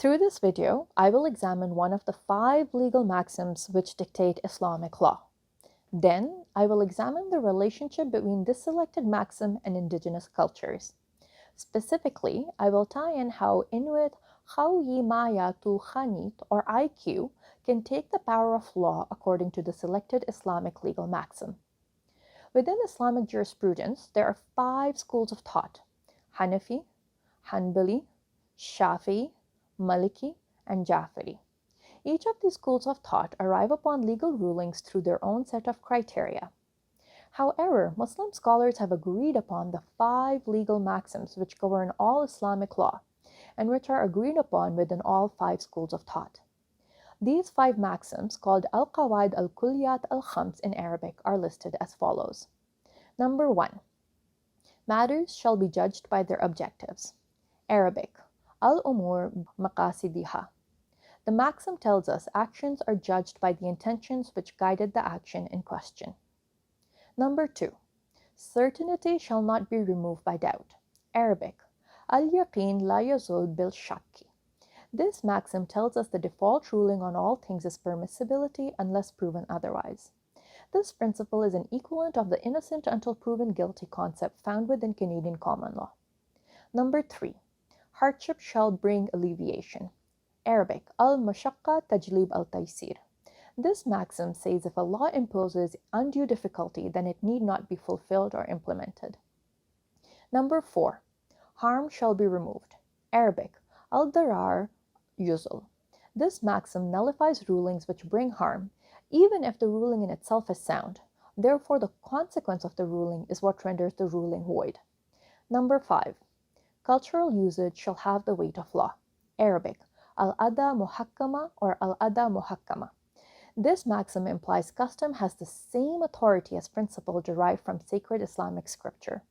Through this video, I will examine one of the 5 legal maxims which dictate Islamic law. Then, I will examine the relationship between this selected maxim and indigenous cultures. Specifically, I will tie in how Inuit Qaujimajatuqangit, or IQ, can take the power of law according to the selected Islamic legal maxim. Within Islamic jurisprudence, there are 5 schools of thought: Hanafi, Hanbali, Shafi'i, Maliki, and Jafari. Each of these schools of thought arrive upon legal rulings through their own set of criteria. However, Muslim scholars have agreed upon the 5 legal maxims which govern all Islamic law, and which are agreed upon within all 5 schools of thought. These 5 maxims, called Al-Qawaid al-Kulliyat al-Khams in Arabic, are listed as follows. Number 1. Matters shall be judged by their objectives. Arabic, Al-Umur Maqasidiha. The maxim tells us actions are judged by the intentions which guided the action in question. Number 2. Certainty shall not be removed by doubt. Arabic, Al-Yaqeen la yazul bil shakki. This maxim tells us the default ruling on all things is permissibility unless proven otherwise. This principle is an equivalent of the innocent until proven guilty concept found within Canadian common law. Number 3. Hardship shall bring alleviation. Arabic, al-mashaqqa tajlib al-taysir. This maxim says if a law imposes undue difficulty, then it need not be fulfilled or implemented. Number 4. Harm shall be removed. Arabic, al-darar yuzul. This maxim nullifies rulings which bring harm, even if the ruling in itself is sound. Therefore, the consequence of the ruling is what renders the ruling void. Number 5. Cultural usage shall have the weight of law. Arabic, al-ada muhakkama or al-ada muhakkama. This maxim implies custom has the same authority as principle derived from sacred Islamic scripture.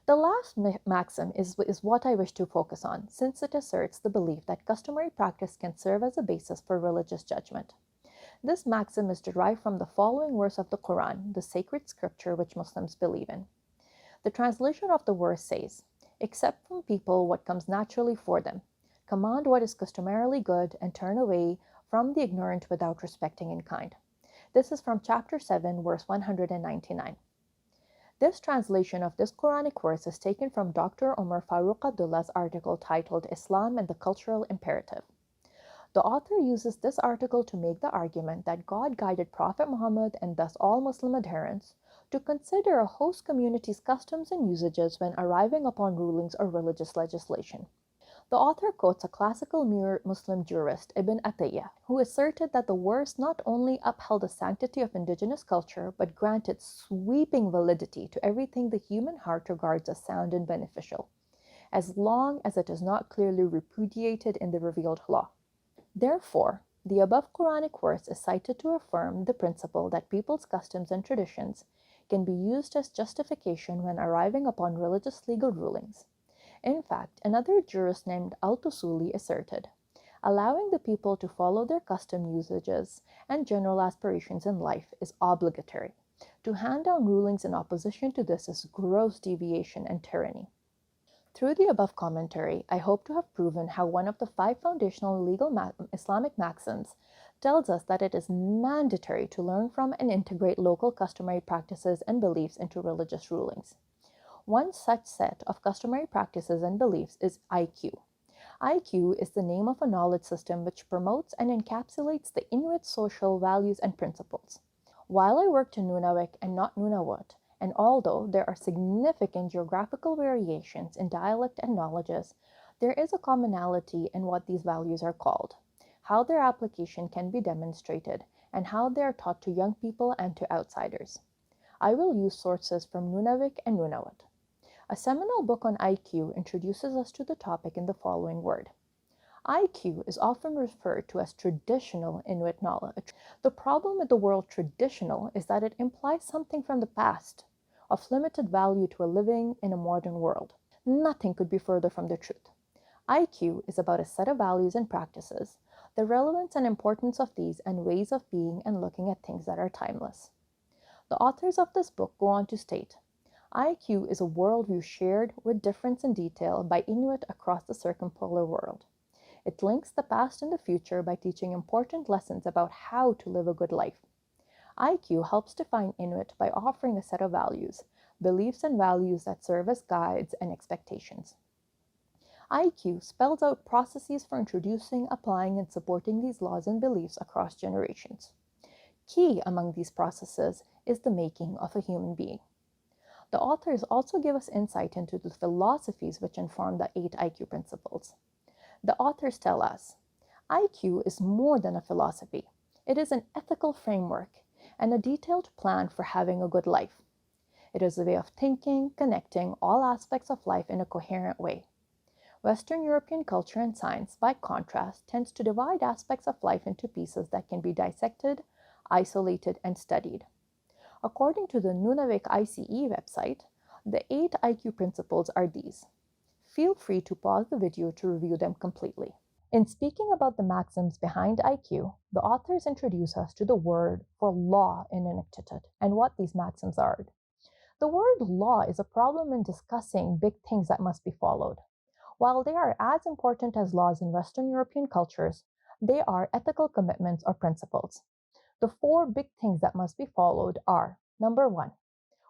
The last maxim is what I wish to focus on, since it asserts the belief that customary practice can serve as a basis for religious judgment. This maxim is derived from the following verse of the Quran, the sacred scripture which Muslims believe in. The translation of the verse says, "Accept from people what comes naturally for them. Command what is customarily good, and turn away from the ignorant without respecting in kind." This is from chapter 7, verse 199. This translation of this Quranic verse is taken from Dr. Omar Farooq Abdullah's article titled Islam and the Cultural Imperative. The author uses this article to make the argument that God guided Prophet Muhammad and thus all Muslim adherents to consider a host community's customs and usages when arriving upon rulings or religious legislation. The author quotes a classical Muslim jurist, Ibn Atiyah, who asserted that the verse not only upheld the sanctity of indigenous culture, but granted sweeping validity to everything the human heart regards as sound and beneficial, as long as it is not clearly repudiated in the revealed law. Therefore, the above Quranic verse is cited to affirm the principle that people's customs and traditions can be used as justification when arriving upon religious legal rulings. In fact, another jurist named Al-Tusuli asserted, allowing the people to follow their custom usages and general aspirations in life is obligatory. To hand down rulings in opposition to this is gross deviation and tyranny. Through the above commentary, I hope to have proven how one of the 5 foundational legal Islamic maxims tells us that it is mandatory to learn from and integrate local customary practices and beliefs into religious rulings. One such set of customary practices and beliefs is IQ. IQ is the name of a knowledge system which promotes and encapsulates the Inuit social values and principles. While I worked in Nunavik and not Nunavut, and although there are significant geographical variations in dialect and knowledges, there is a commonality in what these values are called, how their application can be demonstrated, and how they are taught to young people and to outsiders. I will use sources from Nunavik and Nunavut. A seminal book on IQ introduces us to the topic in the following word. IQ is often referred to as traditional Inuit knowledge. The problem with the word traditional is that it implies something from the past, of limited value to a living in a modern world. Nothing could be further from the truth. IQ is about a set of values and practices, the relevance and importance of these, and ways of being and looking at things that are timeless. The authors of this book go on to state, IQ is a worldview shared with difference in detail by Inuit across the circumpolar world. It links the past and the future by teaching important lessons about how to live a good life. IQ helps define Inuit by offering a set of values, beliefs and values that serve as guides and expectations. IQ spells out processes for introducing, applying, and supporting these laws and beliefs across generations. Key among these processes is the making of a human being. The authors also give us insight into the philosophies which inform the 8 IQ principles. The authors tell us, IQ is more than a philosophy. It is an ethical framework and a detailed plan for having a good life. It is a way of thinking, connecting all aspects of life in a coherent way. Western European culture and science, by contrast, tends to divide aspects of life into pieces that can be dissected, isolated, and studied. According to the Nunavik ICE website, the 8 IQ principles are these. Feel free to pause the video to review them completely. In speaking about the maxims behind IQ, the authors introduce us to the word for law in Inuktitut and what these maxims are. The word law is a problem in discussing big things that must be followed. While they are as important as laws in Western European cultures, they are ethical commitments or principles. The 4 big things that must be followed are: number 1,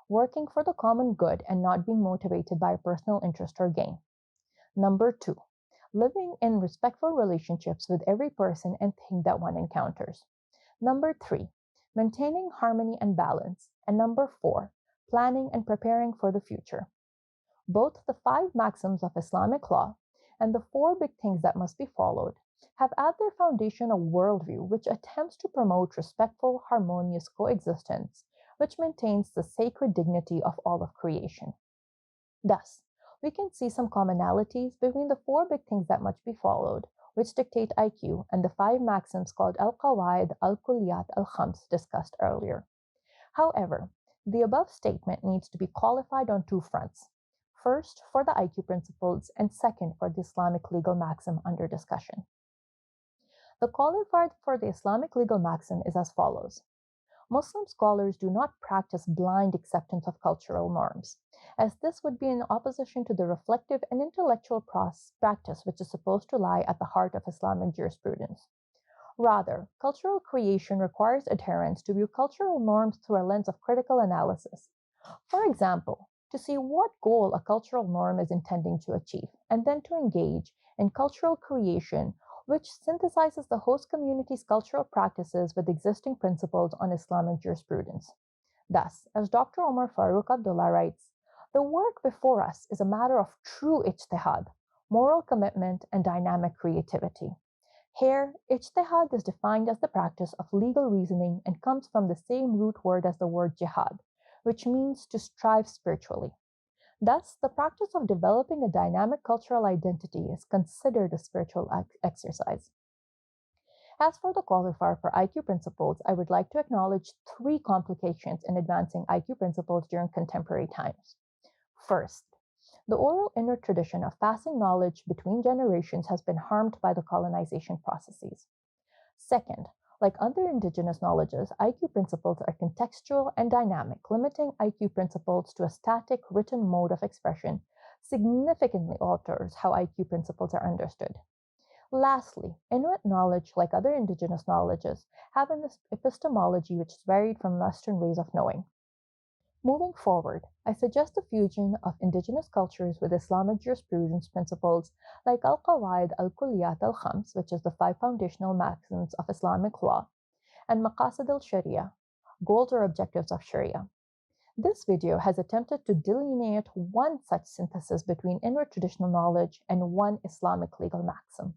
working for the common good and not being motivated by personal interest or gain. Number 2, living in respectful relationships with every person and thing that one encounters. Number 3, maintaining harmony and balance. And number 4, planning and preparing for the future. Both the 5 maxims of Islamic law and the 4 big things that must be followed have at their foundation a worldview which attempts to promote respectful, harmonious coexistence, which maintains the sacred dignity of all of creation. Thus, we can see some commonalities between the 4 big things that must be followed, which dictate IQ, and the 5 maxims called Al-Qawaid Al-Kulliyat Al-Khams discussed earlier. However, the above statement needs to be qualified on 2 fronts. First, for the IQ principles, and second, for the Islamic legal maxim under discussion. The qualifier for the Islamic legal maxim is as follows. Muslim scholars do not practice blind acceptance of cultural norms, as this would be in opposition to the reflective and intellectual practice which is supposed to lie at the heart of Islamic jurisprudence. Rather, cultural creation requires adherence to view cultural norms through a lens of critical analysis. For example, to see what goal a cultural norm is intending to achieve, and then to engage in cultural creation, which synthesizes the host community's cultural practices with existing principles on Islamic jurisprudence. Thus, as Dr. Omar Farooq Abdullah writes, the work before us is a matter of true ijtihad, moral commitment, and dynamic creativity. Here, ijtihad is defined as the practice of legal reasoning and comes from the same root word as the word jihad, which means to strive spiritually. Thus, the practice of developing a dynamic cultural identity is considered a spiritual exercise. As for the qualifier for IQ principles, I would like to acknowledge 3 complications in advancing IQ principles during contemporary times. First, the oral Inuit tradition of passing knowledge between generations has been harmed by the colonization processes. Second, like other indigenous knowledges, IQ principles are contextual and dynamic, limiting IQ principles to a static written mode of expression significantly alters how IQ principles are understood. Lastly, Inuit knowledge, like other indigenous knowledges, have an epistemology which is varied from Western ways of knowing. Moving forward, I suggest the fusion of indigenous cultures with Islamic jurisprudence principles like Al-Qawaid Al-Kulliyat Al-Khams, which is the 5 foundational maxims of Islamic law, and Maqasid al-Sharia, goals or objectives of Sharia. This video has attempted to delineate one such synthesis between Inuit traditional knowledge and one Islamic legal maxim.